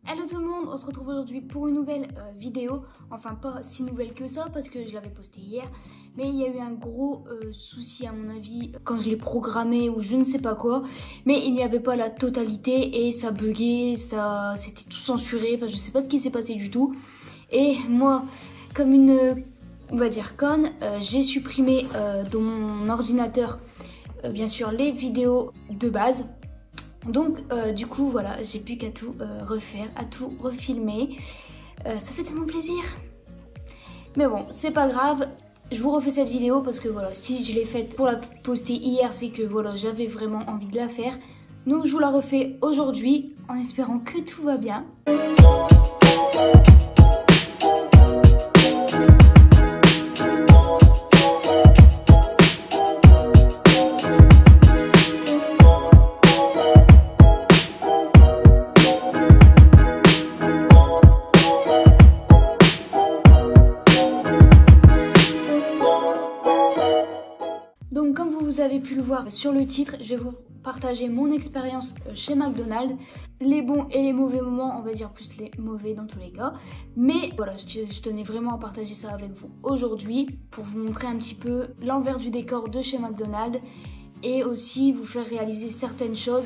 Hello tout le monde, on se retrouve aujourd'hui pour une nouvelle vidéo. Enfin pas si nouvelle que ça parce que je l'avais postée hier. Mais il y a eu un gros souci à mon avis quand je l'ai programmé ou je ne sais pas quoi. Mais il n'y avait pas la totalité et ça buguait, c'était tout censuré. Enfin je sais pas ce qui s'est passé du tout. Et moi comme une, on va dire conne, j'ai supprimé dans mon ordinateur bien sûr les vidéos de base. Donc du coup voilà, j'ai plus qu'à tout refaire, à tout refilmer. Ça fait tellement plaisir. Mais bon, c'est pas grave. Je vous refais cette vidéo parce que voilà, si je l'ai faite pour la poster hier, c'est que voilà, j'avais vraiment envie de la faire. Donc je vous la refais aujourd'hui en espérant que tout va bien. Donc comme vous avez pu le voir sur le titre, je vais vous partager mon expérience chez McDonald's, les bons et les mauvais moments, on va dire plus les mauvais dans tous les cas. Mais voilà, je tenais vraiment à partager ça avec vous aujourd'hui pour vous montrer un petit peu l'envers du décor de chez McDonald's et aussi vous faire réaliser certaines choses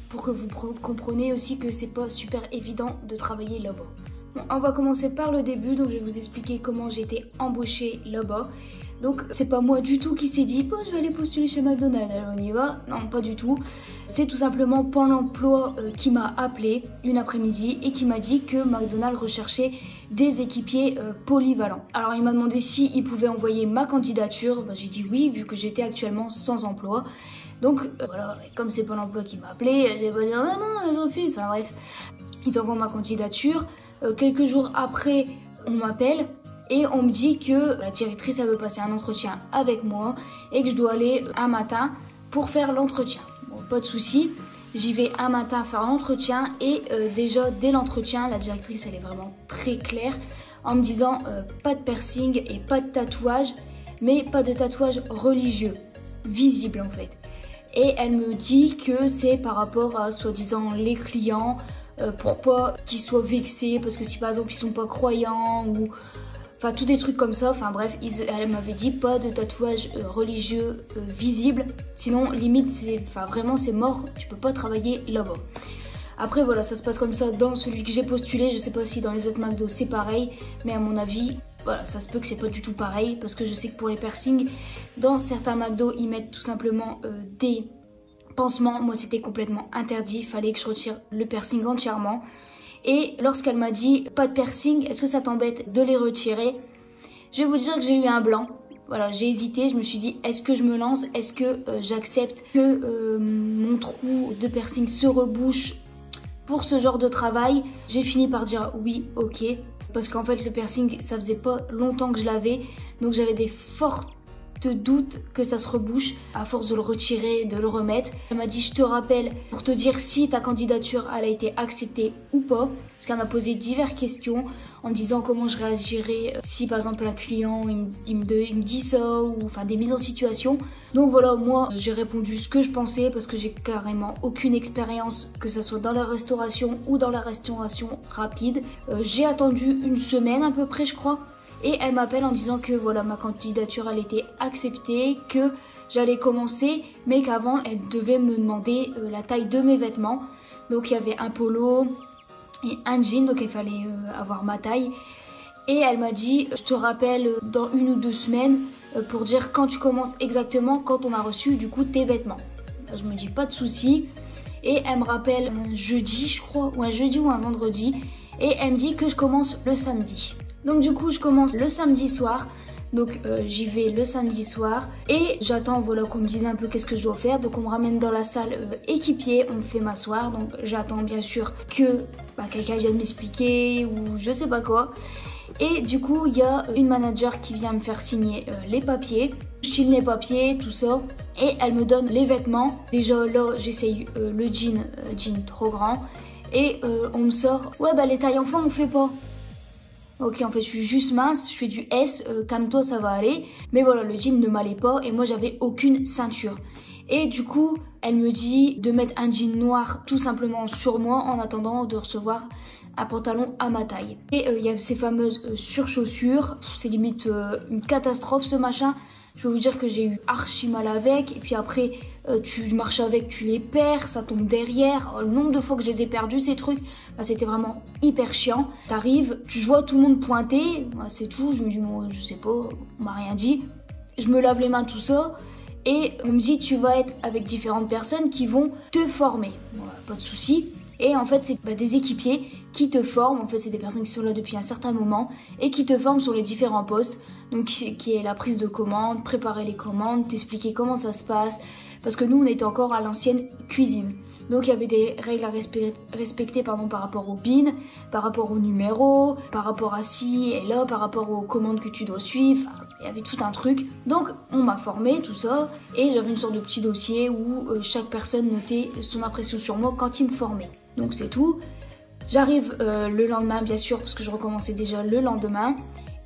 pour que vous compreniez aussi que c'est pas super évident de travailler là-bas. Bon, on va commencer par le début, donc je vais vous expliquer comment j'ai été embauchée là-bas. Donc c'est pas moi du tout qui s'est dit oh, je vais aller postuler chez McDonald's, alors on y va. Non, pas du tout. C'est tout simplement Pôle emploi qui m'a appelé une après-midi et qui m'a dit que McDonald's recherchait des équipiers polyvalents. Alors il m'a demandé si il pouvait envoyer ma candidature. Bah, j'ai dit oui vu que j'étais actuellement sans emploi. Donc voilà, comme c'est Pôle emploi qui m'a appelé, j'ai pas dit ah non j'en fais ça. Bref, ils envoient ma candidature. Quelques jours après on m'appelle. Et on me dit que la directrice elle veut passer un entretien avec moi et que je dois aller un matin pour faire l'entretien. Bon, pas de souci, j'y vais un matin faire l'entretien et déjà dès l'entretien la directrice elle est vraiment très claire en me disant pas de piercing et pas de tatouage, mais pas de tatouage religieux, visible en fait. Et elle me dit que c'est par rapport à soi-disant les clients pour pas qu'ils soient vexés parce que si par exemple ils sont pas croyants ou... Enfin, tous des trucs comme ça, enfin bref, elle m'avait dit pas de tatouage religieux visible. Sinon, limite, vraiment c'est mort, tu peux pas travailler là-bas. Après, voilà, ça se passe comme ça dans celui que j'ai postulé. Je sais pas si dans les autres McDo c'est pareil, mais à mon avis, voilà, ça se peut que c'est pas du tout pareil. Parce que je sais que pour les piercings, dans certains McDo, ils mettent tout simplement des pansements. Moi, c'était complètement interdit, il fallait que je retire le piercing entièrement. Et lorsqu'elle m'a dit pas de piercing, est-ce que ça t'embête de les retirer? Je vais vous dire que j'ai eu un blanc. Voilà, j'ai hésité, je me suis dit est-ce que je me lance? Est-ce que j'accepte que mon trou de piercing se rebouche pour ce genre de travail? J'ai fini par dire oui, ok. Parce qu'en fait le piercing ça faisait pas longtemps que je l'avais. Donc j'avais des fortes doute que ça se rebouche à force de le retirer, de le remettre. Elle m'a dit je te rappelle pour te dire si ta candidature elle a été acceptée ou pas, parce qu'elle m'a posé diverses questions en disant comment je réagirais si par exemple un client il me dit ça ou enfin des mises en situation. Donc voilà, moi j'ai répondu ce que je pensais parce que j'ai carrément aucune expérience que ça soit dans la restauration ou dans la restauration rapide. J'ai attendu une semaine à peu près je crois. Et elle m'appelle en disant que voilà ma candidature elle était acceptée, que j'allais commencer mais qu'avant elle devait me demander la taille de mes vêtements. Donc il y avait un polo et un jean, donc il fallait avoir ma taille. Et elle m'a dit je te rappelle dans 1 ou 2 semaines pour dire quand tu commences exactement, quand on a reçu du coup tes vêtements. Je me dis pas de souci. Et elle me rappelle un jeudi je crois, ou un jeudi ou un vendredi. Et elle me dit que je commence le samedi. Donc du coup je commence le samedi soir, donc j'y vais le samedi soir et j'attends voilà qu'on me dise un peu qu'est-ce que je dois faire. Donc on me ramène dans la salle équipier, on me fait m'asseoir, donc j'attends bien sûr que quelqu'un vienne m'expliquer ou je sais pas quoi. Et du coup il y a une manager qui vient me faire signer les papiers, je signe les papiers, tout ça, et elle me donne les vêtements. Déjà là j'essaye le jean trop grand et on me sort ouais les tailles enfants on fait pas. Ok, en fait je suis juste mince, je fais du S, calme-toi ça va aller. Mais voilà, le jean ne m'allait pas et moi j'avais aucune ceinture. Et du coup, elle me dit de mettre un jean noir tout simplement sur moi en attendant de recevoir un pantalon à ma taille. Et il y a ces fameuses surchaussures, c'est limite une catastrophe ce machin. Je peux vous dire que j'ai eu archi mal avec, et puis après tu marches avec, tu les perds, ça tombe derrière. Le nombre de fois que je les ai perdus ces trucs, bah, c'était vraiment hyper chiant. T'arrives, tu vois tout le monde pointer, bah, c'est tout, je me dis moi je sais pas, on m'a rien dit. Je me lave les mains tout ça, et on me dit tu vas être avec différentes personnes qui vont te former. Voilà, pas de souci. Et en fait c'est des équipiers qui te forment, en fait c'est des personnes qui sont là depuis un certain moment et qui te forment sur les différents postes. Donc qui est la prise de commande, préparer les commandes, t'expliquer comment ça se passe. Parce que nous on était encore à l'ancienne cuisine. Donc il y avait des règles à respecter par rapport aux bins, par rapport aux numéros, par rapport à ci et là, par rapport aux commandes que tu dois suivre. Enfin, il y avait tout un truc. Donc on m'a formé tout ça et j'avais une sorte de petit dossier où chaque personne notait son impression sur moi quand il me formait. Donc c'est tout. J'arrive le lendemain bien sûr parce que je recommençais déjà le lendemain.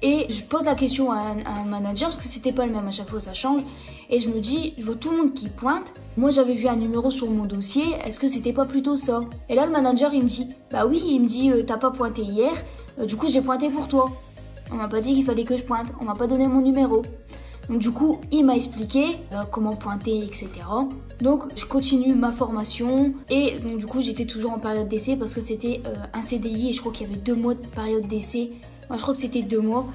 Et je pose la question à un manager parce que c'était pas le même à chaque fois, ça change. Et je me dis, je vois tout le monde qui pointe. Moi j'avais vu un numéro sur mon dossier, est-ce que c'était pas plutôt ça? Et là le manager il me dit, bah oui, il me dit t'as pas pointé hier, du coup j'ai pointé pour toi. On m'a pas dit qu'il fallait que je pointe, on m'a pas donné mon numéro. Donc du coup il m'a expliqué comment pointer, etc. Donc je continue ma formation et donc, du coup j'étais toujours en période d'essai parce que c'était un CDI et je crois qu'il y avait 2 mois de période d'essai. Moi je crois que c'était 2 mois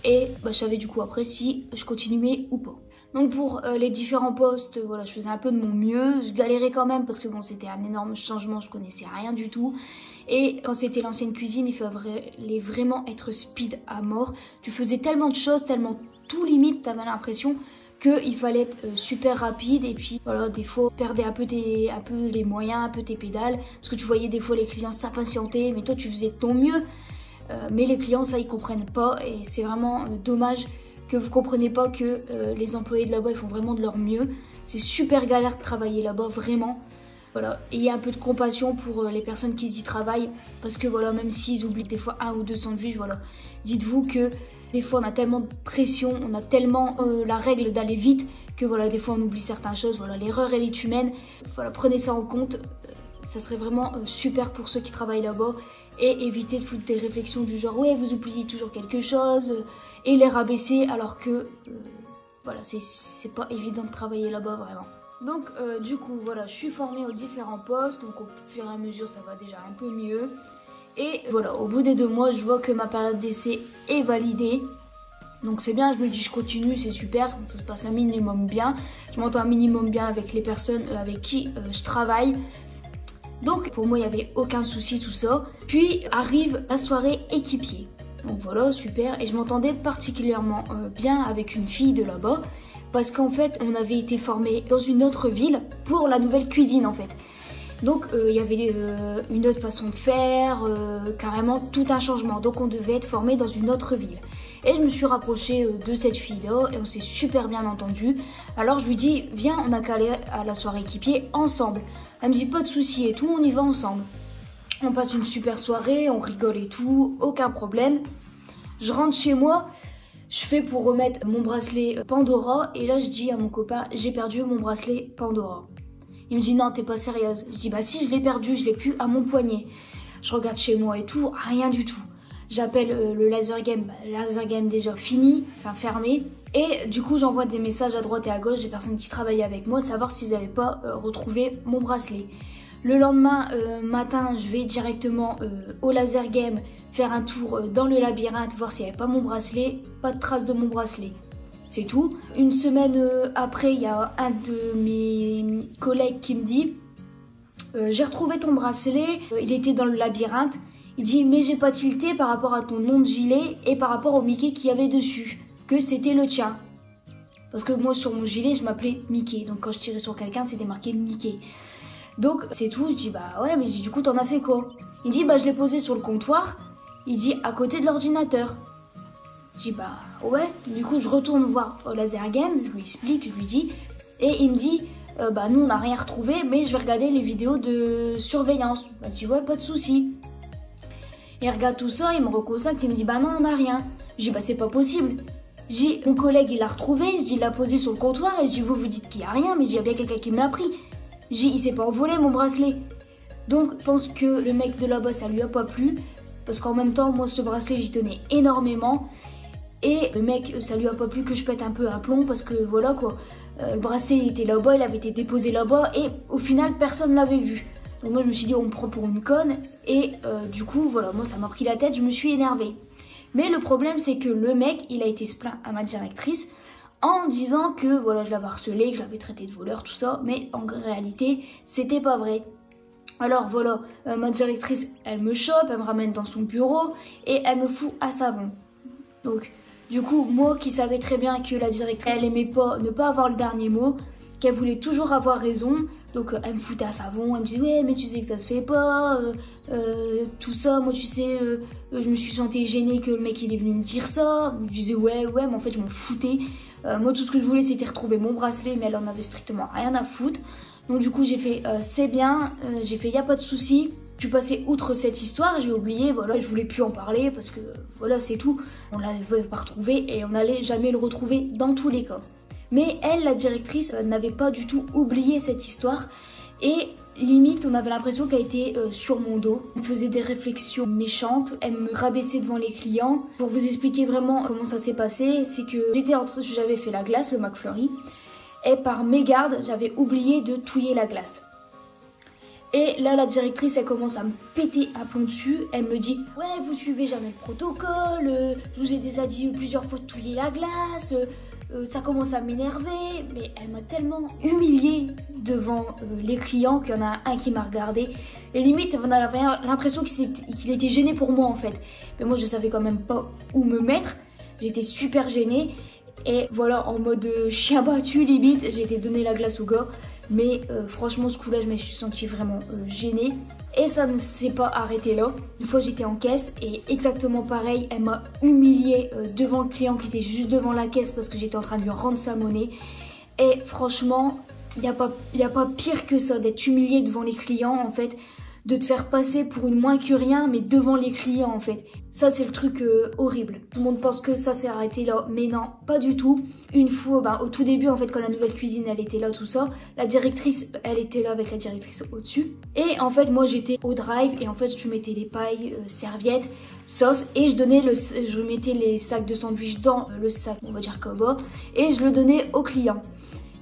et je savais du coup après si je continuais ou pas. Donc pour les différents postes, voilà, je faisais un peu de mon mieux. Je galérais quand même parce que bon, c'était un énorme changement, je connaissais rien du tout. Et quand c'était l'ancienne cuisine, il fallait vraiment être speed à mort. Tu faisais tellement de choses, tellement tout limite, t'avais l'impression qu'il fallait être super rapide. Et puis voilà, des fois, perdais un peu les moyens, un peu tes pédales. Parce que tu voyais des fois les clients s'impatienter, mais toi tu faisais de ton mieux. Mais les clients, ça, ils comprennent pas et c'est vraiment dommage que vous comprenez pas que les employés de là-bas ils font vraiment de leur mieux. C'est super galère de travailler là-bas, vraiment. Voilà, et il y a un peu de compassion pour les personnes qui y travaillent parce que voilà, même s'ils oublient des fois 1 ou 2 sandwichs, voilà, dites-vous que des fois on a tellement de pression, on a tellement la règle d'aller vite que voilà, des fois on oublie certaines choses. Voilà, l'erreur elle est humaine. Voilà, prenez ça en compte. Ça serait vraiment super pour ceux qui travaillent là-bas et éviter de foutre des réflexions du genre ouais vous oubliez toujours quelque chose et les rabaisser alors que voilà, c'est pas évident de travailler là-bas vraiment. Donc du coup voilà, je suis formée aux différents postes, donc au fur et à mesure ça va déjà un peu mieux. Et voilà, au bout des 2 mois je vois que ma période d'essai est validée. Donc c'est bien, je me dis je continue, c'est super, ça se passe un minimum bien. Je m'entends un minimum bien avec les personnes avec qui je travaille. Donc pour moi il n'y avait aucun souci tout ça. Puis arrive la soirée équipier. Donc voilà, super. Et je m'entendais particulièrement bien avec une fille de là-bas. Parce qu'en fait on avait été formés dans une autre ville pour la nouvelle cuisine en fait. Donc il y avait une autre façon de faire, carrément tout un changement. Donc on devait être formé dans une autre ville. Et je me suis rapprochée de cette fille-là et on s'est super bien entendu. Alors je lui dis, viens, on a qu'à aller à la soirée équipier ensemble. Elle me dit, pas de souci et tout, on y va ensemble. On passe une super soirée, on rigole et tout, aucun problème. Je rentre chez moi, je fais pour remettre mon bracelet Pandora. Et là je dis à mon copain, j'ai perdu mon bracelet Pandora. Il me dit, non, t'es pas sérieuse. Je dis, bah si, je l'ai perdu, je l'ai plus à mon poignet. Je regarde chez moi et tout, rien du tout. J'appelle le laser game, laser game déjà fini, enfin fermé. Et du coup j'envoie des messages à droite et à gauche des personnes qui travaillaient avec moi, savoir s'ils n'avaient pas retrouvé mon bracelet. Le lendemain matin, je vais directement au laser game faire un tour dans le labyrinthe, voir s'il n'y avait pas mon bracelet, pas de trace de mon bracelet. C'est tout. Une semaine après, il y a un de mes collègues qui me dit j'ai retrouvé ton bracelet, il était dans le labyrinthe. Il dit, mais j'ai pas tilté par rapport à ton nom de gilet et par rapport au Mickey qu'il y avait dessus, que c'était le tien. Parce que moi, sur mon gilet, je m'appelais Mickey. Donc quand je tirais sur quelqu'un, c'était marqué Mickey. Donc c'est tout. Je dis, bah ouais, mais du coup, t'en as fait quoi? Il dit, bah je l'ai posé sur le comptoir. Il dit, à côté de l'ordinateur. Je dis, bah ouais. Du coup, je retourne voir au laser game. Je lui explique, je lui dis. Et il me dit, bah nous, on n'a rien retrouvé, mais je vais regarder les vidéos de surveillance. Bah je dis, ouais, pas de souci. Il regarde tout ça, il me recontacte, il me dit bah non on n'a rien. Je dis bah c'est pas possible. Mon collègue il l'a retrouvé, il l'a posé sur le comptoir et je dis vous dites qu'il n'y a rien, mais il y a bien quelqu'un qui me l'a pris. Il s'est pas envolé mon bracelet. Donc je pense que le mec de là-bas ça lui a pas plu, parce qu'en même temps moi ce bracelet j'y tenais énormément. Et le mec ça lui a pas plu que je pète un peu un plomb, parce que voilà quoi, le bracelet il était là-bas, il avait été déposé là-bas et au final personne l'avait vu. Donc moi je me suis dit on me prend pour une conne et du coup voilà, moi ça m'a pris la tête, je me suis énervée. Mais le problème c'est que le mec il a été se plaindre à ma directrice en disant que voilà je l'avais harcelé, que je l'avais traité de voleur, tout ça, mais en réalité c'était pas vrai. Alors voilà, ma directrice elle me chope, elle me ramène dans son bureau et elle me fout à savon. Donc du coup moi qui savais très bien que la directrice elle aimait pas ne pas avoir le dernier mot, qu'elle voulait toujours avoir raison, donc elle me foutait à savon, elle me disait ouais mais tu sais que ça se fait pas, tout ça, moi tu sais, je me suis sentie gênée que le mec il est venu me dire ça, je disais ouais mais en fait je m'en foutais, moi tout ce que je voulais c'était retrouver mon bracelet, mais elle en avait strictement rien à foutre, donc du coup j'ai fait c'est bien, j'ai fait y a pas de souci. Je suis passée outre cette histoire, j'ai oublié, voilà, je voulais plus en parler parce que voilà c'est tout, on l'avait pas retrouvé et on n'allait jamais le retrouver dans tous les cas. Mais elle, la directrice, n'avait pas du tout oublié cette histoire et limite on avait l'impression qu'elle était sur mon dos. Elle me faisait des réflexions méchantes, elle me rabaissait devant les clients. Pour vous expliquer vraiment comment ça s'est passé, c'est que j'avais fait la glace, le McFlurry, et par mégarde j'avais oublié de touiller la glace. Et là la directrice elle commence à me péter un plomb dessus, elle me dit ouais vous suivez jamais le protocole, je vous ai déjà dit plusieurs fois de touiller la glace, ça commence à m'énerver, mais elle m'a tellement humiliée devant les clients qu'il y en a un qui m'a regardé et limite on avait l'impression qu'il était gêné pour moi en fait, mais moi je savais quand même pas où me mettre, j'étais super gênée et voilà en mode chien battu limite, j'ai été donner la glace au gars. Mais franchement ce coup là je me suis sentie vraiment gênée et ça ne s'est pas arrêté là. Une fois j'étais en caisse et exactement pareil, elle m'a humiliée devant le client qui était juste devant la caisse parce que j'étais en train de lui rendre sa monnaie. Et franchement il n'y a pas pire que ça d'être humiliée devant les clients en fait, de te faire passer pour une moins que rien mais devant les clients en fait. Ça c'est le truc horrible. Tout le monde pense que ça s'est arrêté là, mais non, pas du tout. Une fois, au tout début en fait quand la nouvelle cuisine elle était là tout ça, la directrice elle était là avec la directrice au-dessus. Et en fait moi j'étais au drive et en fait je mettais les pailles, serviettes, sauce et je mettais les sacs de sandwich dans le sac on va dire Kobo et je le donnais aux clients.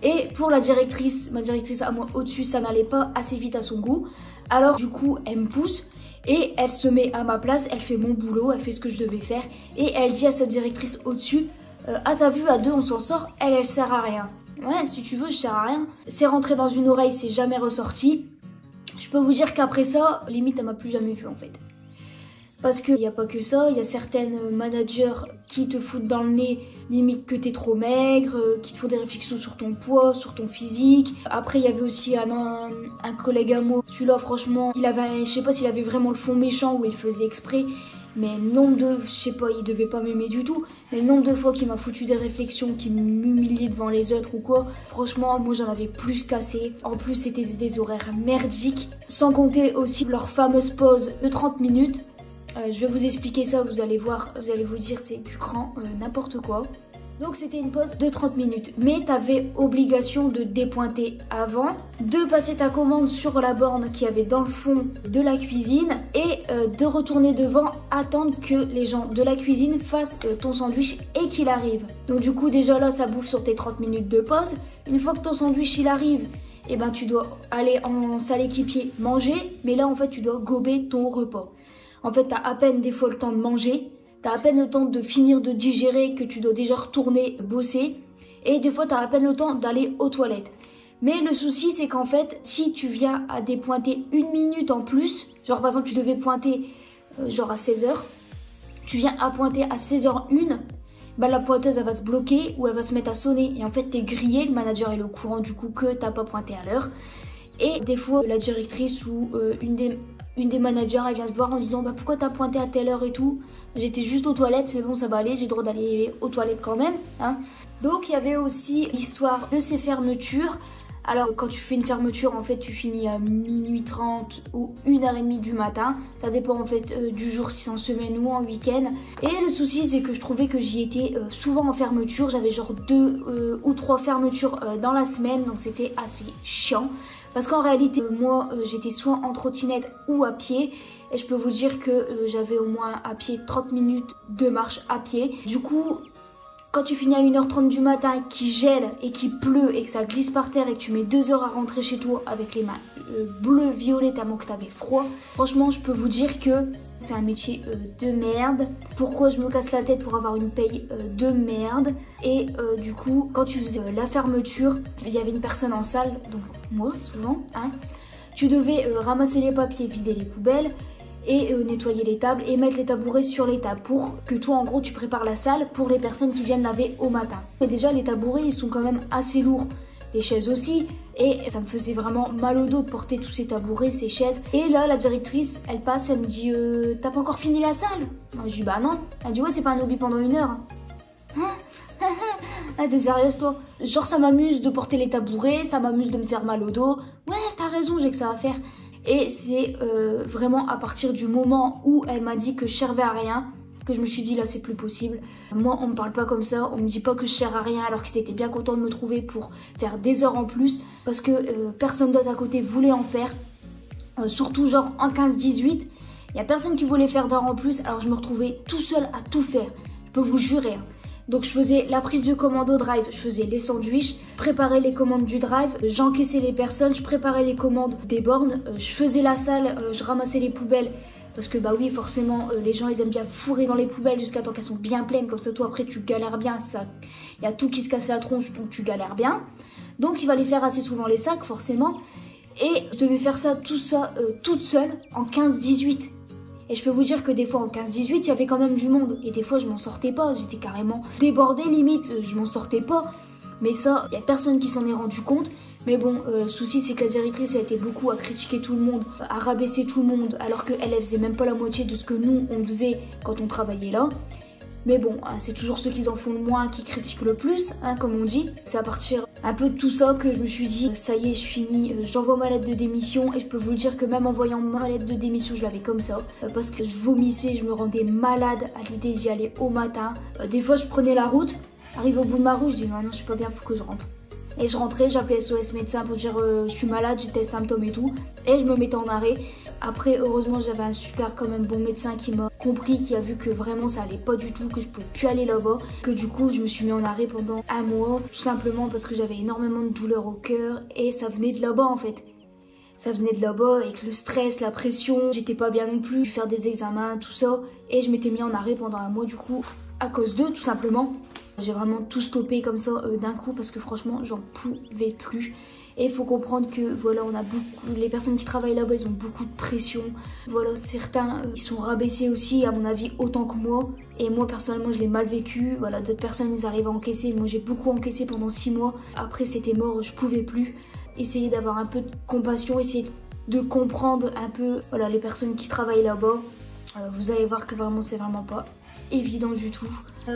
Et pour la directrice, ma directrice à moi au-dessus, ça n'allait pas assez vite à son goût. Alors du coup, elle me pousse et elle se met à ma place, elle fait mon boulot, elle fait ce que je devais faire. Et elle dit à sa directrice au-dessus, ah t'as vu, à deux on s'en sort, elle sert à rien. Ouais, si tu veux, je sers à rien. C'est rentré dans une oreille, c'est jamais ressorti. Je peux vous dire qu'après ça, limite elle m'a plus jamais vu en fait. Parce qu'il n'y a pas que ça, il y a certaines managers qui te foutent dans le nez, limite que t'es trop maigre, qui te font des réflexions sur ton poids, sur ton physique. Après il y avait aussi un collègue à moi, celui-là franchement, je sais pas s'il avait vraiment le fond méchant ou il faisait exprès, mais je sais pas, il devait pas m'aimer du tout, mais le nombre de fois qu'il m'a foutu des réflexions, qu'il m'humiliait devant les autres ou quoi, franchement moi j'en avais plus qu'assez. En plus c'était des horaires merdiques, sans compter aussi leur fameuse pause de 30 minutes. Je vais vous expliquer ça, vous allez voir, vous allez vous dire c'est du grand n'importe quoi. Donc c'était une pause de 30 minutes, mais tu avais obligation de dépointer avant, de passer ta commande sur la borne qu'il y avait dans le fond de la cuisine et de retourner devant, attendre que les gens de la cuisine fassent ton sandwich et qu'il arrive. Donc du coup déjà là ça bouffe sur tes 30 minutes de pause. Une fois que ton sandwich il arrive, et ben tu dois aller en salle équipier manger, mais là en fait tu dois gober ton repas. En fait, t'as à peine des fois le temps de manger, t'as à peine le temps de finir de digérer que tu dois déjà retourner bosser. Et des fois, t'as à peine le temps d'aller aux toilettes. Mais le souci, c'est qu'en fait, si tu viens à dépointer une minute en plus, genre par exemple, tu devais pointer genre à 16h, tu viens à pointer à 16h01, bah la pointeuse, elle va se bloquer ou elle va se mettre à sonner. Et en fait, t'es grillé, le manager est au courant du coup que t'as pas pointé à l'heure. Et des fois, la directrice ou une des managers, elle vient te voir en disant bah pourquoi t'as pointé à telle heure et tout. J'étais juste aux toilettes, c'est bon ça va aller, j'ai le droit d'aller aux toilettes quand même hein. Donc il y avait aussi l'histoire de ces fermetures. Alors quand tu fais une fermeture, en fait tu finis à minuit 30 ou 1h30 du matin. Ça dépend en fait du jour, si c'est en semaine ou en week-end. Et le souci c'est que je trouvais que j'y étais souvent en fermeture. J'avais genre 2 ou 3 fermetures dans la semaine, donc c'était assez chiant. Parce qu'en réalité, moi j'étais soit en trottinette ou à pied. Et je peux vous dire que j'avais au moins à pied 30 minutes de marche à pied. Du coup, quand tu finis à 1h30 du matin, qu'il gèle et qu'il pleut et que ça glisse par terre et que tu mets 2 heures à rentrer chez toi avec les mains bleues, violettes tellement que t'avais froid, franchement je peux vous dire que c'est un métier de merde. Pourquoi je me casse la tête pour avoir une paye de merde? Et du coup, quand tu faisais la fermeture, il y avait une personne en salle, donc moi souvent, hein, tu devais ramasser les papiers, vider les poubelles, et nettoyer les tables et mettre les tabourets sur les tables pour que toi en gros tu prépares la salle pour les personnes qui viennent laver au matin. Mais déjà les tabourets ils sont quand même assez lourds, les chaises aussi, et ça me faisait vraiment mal au dos de porter tous ces tabourets, ces chaises. Et là la directrice elle passe, elle me dit t'as pas encore fini la salle? Moi je dis bah non. Elle dit ouais c'est pas un hobby pendant 1 heure. Ah t'es sérieuse toi? Genre ça m'amuse de porter les tabourets, ça m'amuse de me faire mal au dos. Ouais t'as raison, j'ai que ça à faire. Et c'est vraiment à partir du moment où elle m'a dit que je servais à rien que je me suis dit là c'est plus possible. Moi on me parle pas comme ça, on me dit pas que je sers à rien alors qu'ils étaient bien contents de me trouver pour faire des heures en plus parce que personne d'autre à côté voulait en faire. Surtout genre en 15-18, il y a personne qui voulait faire d'heures en plus, alors je me retrouvais tout seul à tout faire, je peux vous jurer. Donc je faisais la prise de commande au drive, je faisais les sandwichs, je préparais les commandes du drive, j'encaissais les personnes, je préparais les commandes des bornes, je faisais la salle, je ramassais les poubelles. Parce que bah oui forcément les gens ils aiment bien fourrer dans les poubelles jusqu'à temps qu'elles sont bien pleines, comme ça toi après tu galères bien, il y a tout qui se casse la tronche donc tu galères bien. Donc il fallait faire assez souvent les sacs forcément. Et je devais faire ça, tout ça toute seule en 15-18. Et je peux vous dire que des fois en 15-18 il y avait quand même du monde. Et des fois je m'en sortais pas, j'étais carrément débordée limite, je m'en sortais pas. Mais ça, il y a personne qui s'en est rendu compte. Mais bon, le souci c'est que la directrice a été beaucoup à critiquer tout le monde, à rabaisser tout le monde, alors qu'elle elle faisait même pas la moitié de ce que nous on faisait quand on travaillait là. Mais bon, c'est toujours ceux qui en font le moins qui critiquent le plus, hein, comme on dit. C'est à partir un peu de tout ça que je me suis dit, ça y est, je finis, j'envoie ma lettre de démission. Et je peux vous le dire que même en voyant ma lettre de démission, je l'avais comme ça. Parce que je vomissais, je me rendais malade à l'idée d'y aller au matin. Des fois, je prenais la route, arrivé au bout de ma route, je dis non, je suis pas bien, faut que je rentre. Et je rentrais, j'appelais SOS médecin pour dire je suis malade, j'ai tel symptôme et tout. Et je me mettais en arrêt. Après, heureusement, j'avais un super quand même bon médecin qui m'a compris, qui a vu que vraiment ça allait pas du tout, que je pouvais plus aller là-bas. Que du coup, je me suis mis en arrêt pendant 1 mois, tout simplement parce que j'avais énormément de douleurs au cœur. Et ça venait de là-bas en fait. Ça venait de là-bas avec le stress, la pression, j'étais pas bien non plus, faire des examens, tout ça. Et je m'étais mis en arrêt pendant 1 mois du coup, à cause d'eux tout simplement. J'ai vraiment tout stoppé comme ça d'un coup parce que franchement j'en pouvais plus. Et il faut comprendre que voilà, on a beaucoup, les personnes qui travaillent là-bas ils ont beaucoup de pression. Voilà, certains ils sont rabaissés aussi à mon avis autant que moi. Et moi personnellement je l'ai mal vécu. Voilà, d'autres personnes ils arrivent à encaisser. Moi j'ai beaucoup encaissé pendant 6 mois. Après c'était mort, je pouvais plus. Essayer d'avoir un peu de compassion, essayer de comprendre un peu voilà, les personnes qui travaillent là-bas. Vous allez voir que vraiment c'est vraiment pas évident du tout.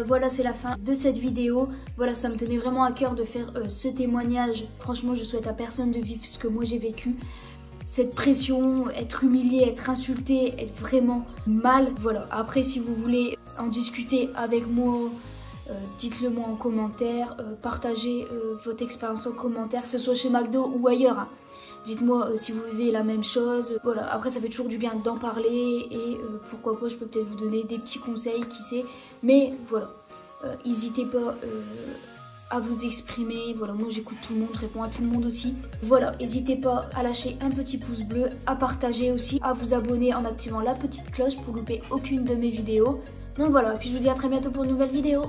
Voilà, c'est la fin de cette vidéo. Voilà, ça me tenait vraiment à cœur de faire ce témoignage. Franchement, je souhaite à personne de vivre ce que moi j'ai vécu. Cette pression, être humilié, être insulté, être vraiment mal. Voilà, après si vous voulez en discuter avec moi, dites-le moi en commentaire. Partagez votre expérience en commentaire, que ce soit chez McDo ou ailleurs. Hein. Dites-moi si vous vivez la même chose. Voilà, après ça fait toujours du bien d'en parler et pourquoi pas je peux peut-être vous donner des petits conseils, qui sait. Mais voilà, n'hésitez pas à vous exprimer. Voilà, moi j'écoute tout le monde, je réponds à tout le monde aussi. Voilà, n'hésitez pas à lâcher un petit pouce bleu, à partager aussi, à vous abonner en activant la petite cloche pour louper aucune de mes vidéos. Donc voilà, puis je vous dis à très bientôt pour une nouvelle vidéo.